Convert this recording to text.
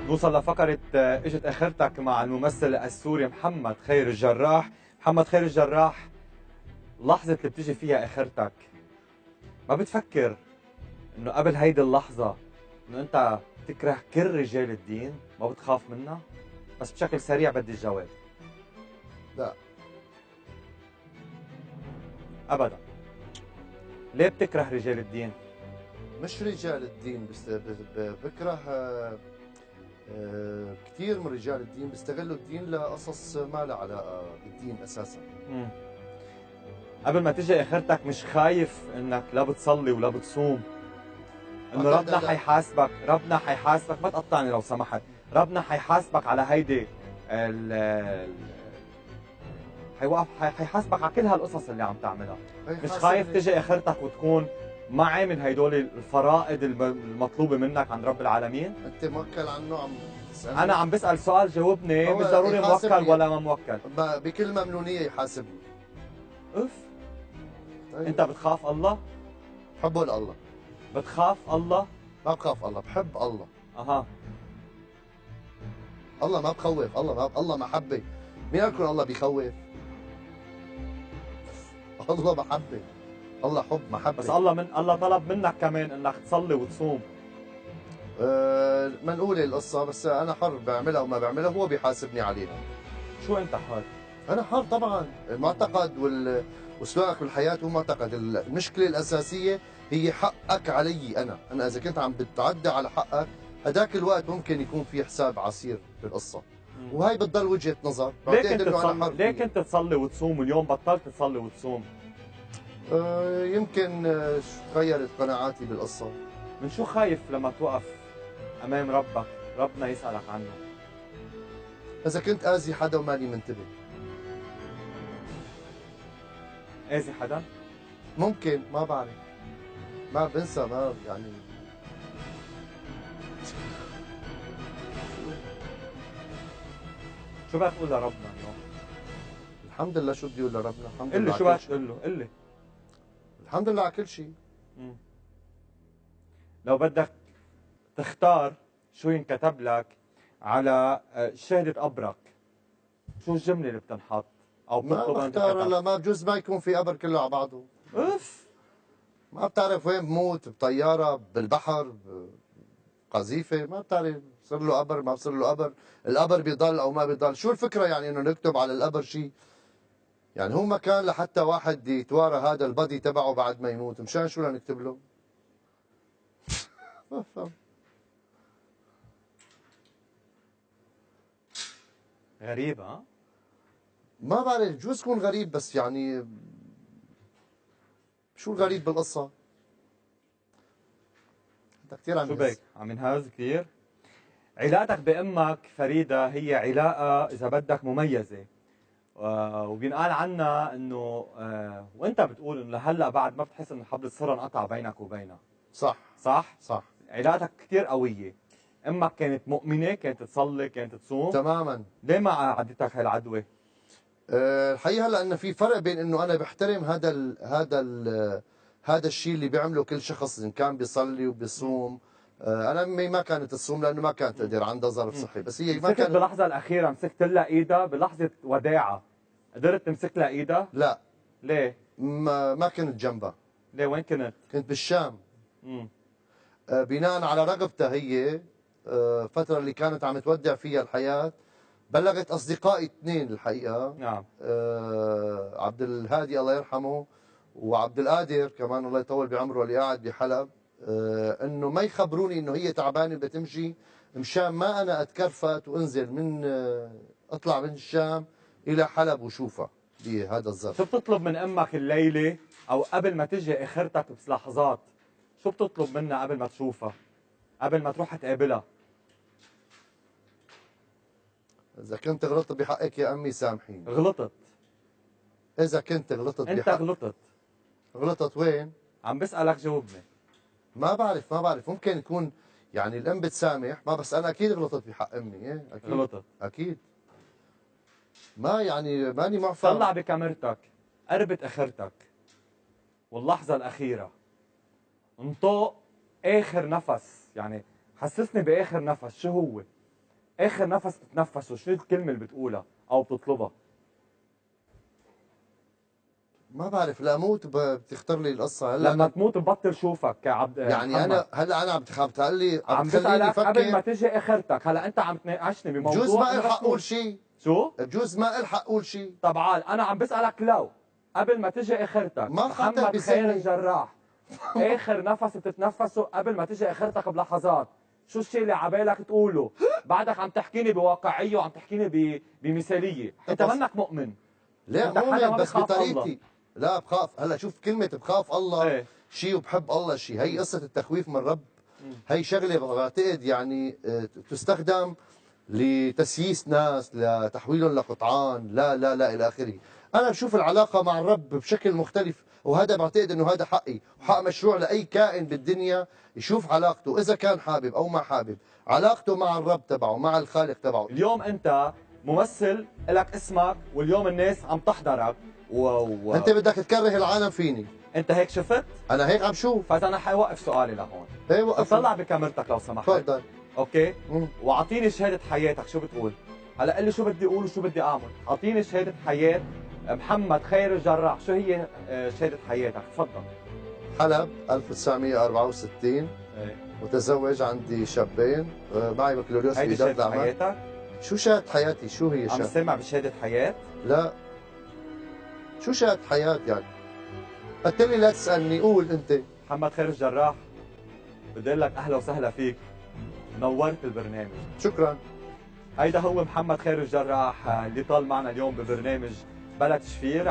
نوصل لفقرة اجت اخرتك مع الممثل السوري محمد خير الجراح. محمد خير الجراح، اللحظة اللي بتيجي فيها اخرتك ما بتفكر انه قبل هيدي اللحظة انه انت تكره كل رجال الدين؟ ما بتخاف منها؟ بس بشكل سريع بدي الجواب. لا، ابدا. ليه بتكره رجال الدين؟ مش رجال الدين بس بكره كثير من رجال الدين بيستغلوا الدين لقصص ما لها علاقه بالدين اساسا. مم. قبل ما تيجي اخرتك مش خايف انك لا بتصلي ولا بتصوم انه لا، ربنا لا، لا. حيحاسبك؟ ربنا حيحاسبك، ما تقطعني لو سمحت. ربنا حيحاسبك على هيدي حيحاسبك على كل هالقصص اللي عم تعملها. مش خايف تجي اخرتك وتكون ما عامل هيدول الفرائض المطلوبه منك عند رب العالمين؟ انت موكل عنه عم تسالني؟ انا عم بسال سؤال، جاوبني. هو مش ضروري موكل يحاسبني. ولا ما موكل. بكل ممنونيه يحاسبني. اف. طيب. انت بتخاف الله؟ بحبه لله. بتخاف الله؟ ما بخاف الله، بحب الله. اها. الله ما بخوف، الله محبه. مين قال لكم الله بيخوف؟ الله محبه، الله حب محبه. بس الله طلب منك كمان انك تصلي وتصوم. ما نقول القصة، بس أنا حر بعملها وما بعملها، هو بيحاسبني عليها. شو انت حر؟ أنا حر طبعا. المعتقد وسلوكك بالحياة هو معتقد. المشكلة الأساسية هي حقك علي أنا إذا كنت عم بتعدى على حقك هداك الوقت ممكن يكون في حساب عسير بالقصة. وهي بتضل وجهة نظر. ليه كنت تصلي وتصوم واليوم بطلت تصلي وتصوم؟ يمكن تغيرت قناعاتي بالقصة. من شو خايف لما توقف امام ربك ربنا يسألك عنه؟ إذا كنت آذي حدا وماني منتبه. اذي حدا؟ ممكن، ما بعرف، ما بنسى، ما يعني. شو بدك تقول لربنا اليوم؟ الحمد لله. شو بدي اقول لربنا؟ الحمد قل لله. لي شو بدك تقول له؟ قل لي. الحمد لله على كل شيء. لو بدك تختار شو ينكتب لك على شهادة قبرك، شو الجملة اللي بتنحط او ما بتطلب بختار هلا، ما بجوز ما يكون في قبر كله على بعضه. اف. ما بتعرف وين بموت، بطياره، بالبحر، بقذيفه، ما بتعرف بصير له قبر ما بصير له قبر. القبر بيضل او ما بيضل. شو الفكره يعني انه نكتب على القبر شيء؟ يعني هو مكان لحتى واحد يتوارى هذا البادي تبعه بعد ما يموت، مشان شو بدنا نكتب له؟ ما فهم. غريب ها؟ ما بعرف، بجوز يكون غريب، بس يعني شو الغريب بالقصه؟ انت كثير عم شو بك؟ عم ينهز كثير؟ علاقتك بأمك فريدة هي علاقة إذا بدك مميزة، وبينقال عنها إنه وأنت بتقول إنه لهلا بعد ما بتحس إنه حبل الصلة انقطع بينك وبينها. صح. صح؟ صح. علاقتك كثير قوية. أمك كانت مؤمنة، كانت تصلي، كانت تصوم. تماما. ليه ما عدتك هالعدوى؟ الحقيقه هلا انه في فرق بين انه انا بحترم هذا الشيء اللي بيعمله كل شخص ان كان بيصلي وبيصوم. انا امي ما كانت تصوم لانه ما كانت تقدر، عندها ظرف صحي، بس هي ما مسكت كانت. باللحظة الأخيرة، مسكت لها إيدها بلحظة وداعة، قدرت تمسك لها إيدها؟ لا. ليه؟ ما كنت جنبها. ليه؟ وين كنت؟ كنت بالشام. بناء على رغبتها هي، الفترة اللي كانت عم تودع فيها الحياة، بلغت أصدقائي اثنين الحقيقة. نعم. عبد الهادي الله يرحمه وعبد القادر كمان الله يطول بعمره اللي قاعد بحلب، انه ما يخبروني انه هي تعبانه بتمشي، مشان ما انا اتكرفت وانزل من اطلع من الشام الى حلب وشوفها بهذا الظرف. شو بتطلب من امك الليله او قبل ما تجي اخرتك بلحظات؟ شو بتطلب منها قبل ما تشوفها؟ قبل ما تروح تقابلها؟ اذا كنت غلطت بحقك يا امي سامحيني. غلطت. اذا كنت غلطت انت بحق. غلطت. غلطت وين؟ عم بسألك جاوبني. ما بعرف ممكن يكون يعني الام بتسامح، ما بس انا اكيد غلطت بحق امي. ايه اكيد. غلطت. اكيد. ما يعني ماني معفى. طلع بكاميرتك قربت اخرتك واللحظة الأخيرة، انطق آخر نفس، يعني حسسني بآخر نفس، شو هو؟ اخر نفس بتتنفسه شو الكلمه اللي بتقولها او بتطلبها؟ ما بعرف، لا موت بتختار لي القصه هلا. لما تموت ببطل شوفك كعبد يعني محمد. انا هلا انا عم تخلي عم تخليني بسألك قبل ما افكر. تجي اخرتك، هلا انت عم تناقشني بموضوع بجوز ما أنا الحق مسؤول. اقول شيء، شو؟ بجوز ما الحق اقول شيء. طبعا انا عم بسألك لو قبل ما تجي اخرتك ما خطر محمد خير بسني. الجراح اخر نفس بتتنفسه قبل ما تجي اخرتك بلحظات، شو الشيء اللي عبالك تقوله؟ بعدك عم تحكيني بواقعيه وعم تحكيني بمثاليه، انت بس- منك مؤمن. لا أنت حدا مؤمن ما بس بخاف بطريقتي. الله. لا بخاف. هلا شوف كلمة بخاف الله ايه. شيء وبحب الله شيء. هي قصة التخويف من الرب، هي شغلة بعتقد يعني تستخدم لتسييس ناس، لتحويلهم لقطعان، لا لا لا إلى آخره. أنا بشوف العلاقة مع الرب بشكل مختلف، وهذا بعتقد إنه هذا حقي وحق مشروع لأي كائن بالدنيا يشوف علاقته، إذا كان حابب أو ما حابب، علاقته مع الرب تبعه، مع الخالق تبعه. اليوم انت ممثل لك اسمك واليوم الناس عم تحضرك أنت بدك تكره العالم فيني، انت هيك شفت؟ أنا هيك عم شوف. فانا حوقف سؤالي لهون. إيه وقف. طلع بكاميرتك لو سمحت. تفضل. اوكي؟ مم. واعطيني شهادة حياتك، شو بتقول؟ هلا قل لي شو بدي اقول وشو بدي اعمل، اعطيني شهادة حياة محمد خير الجراح، شو هي شهادة حياتك؟ تفضل. حلب 1964، ايه. متزوج، عندي شابين، معي بكالوريوس هيدي بإدارة شهادة الأعمال. حياتك؟ شو شهادة حياتي؟ شو هي عم شهادة؟ سامع بشهادة حياة؟ لا، شو شهادة حياة يعني؟ قلت لي لا تسألني، قول أنت. محمد خير الجراح، بدي اقول لك اهلا وسهلا فيك، نورت البرنامج. شكرا. هيدا هو محمد خير الجراح اللي طال معنا اليوم ببرنامج بلد شفير.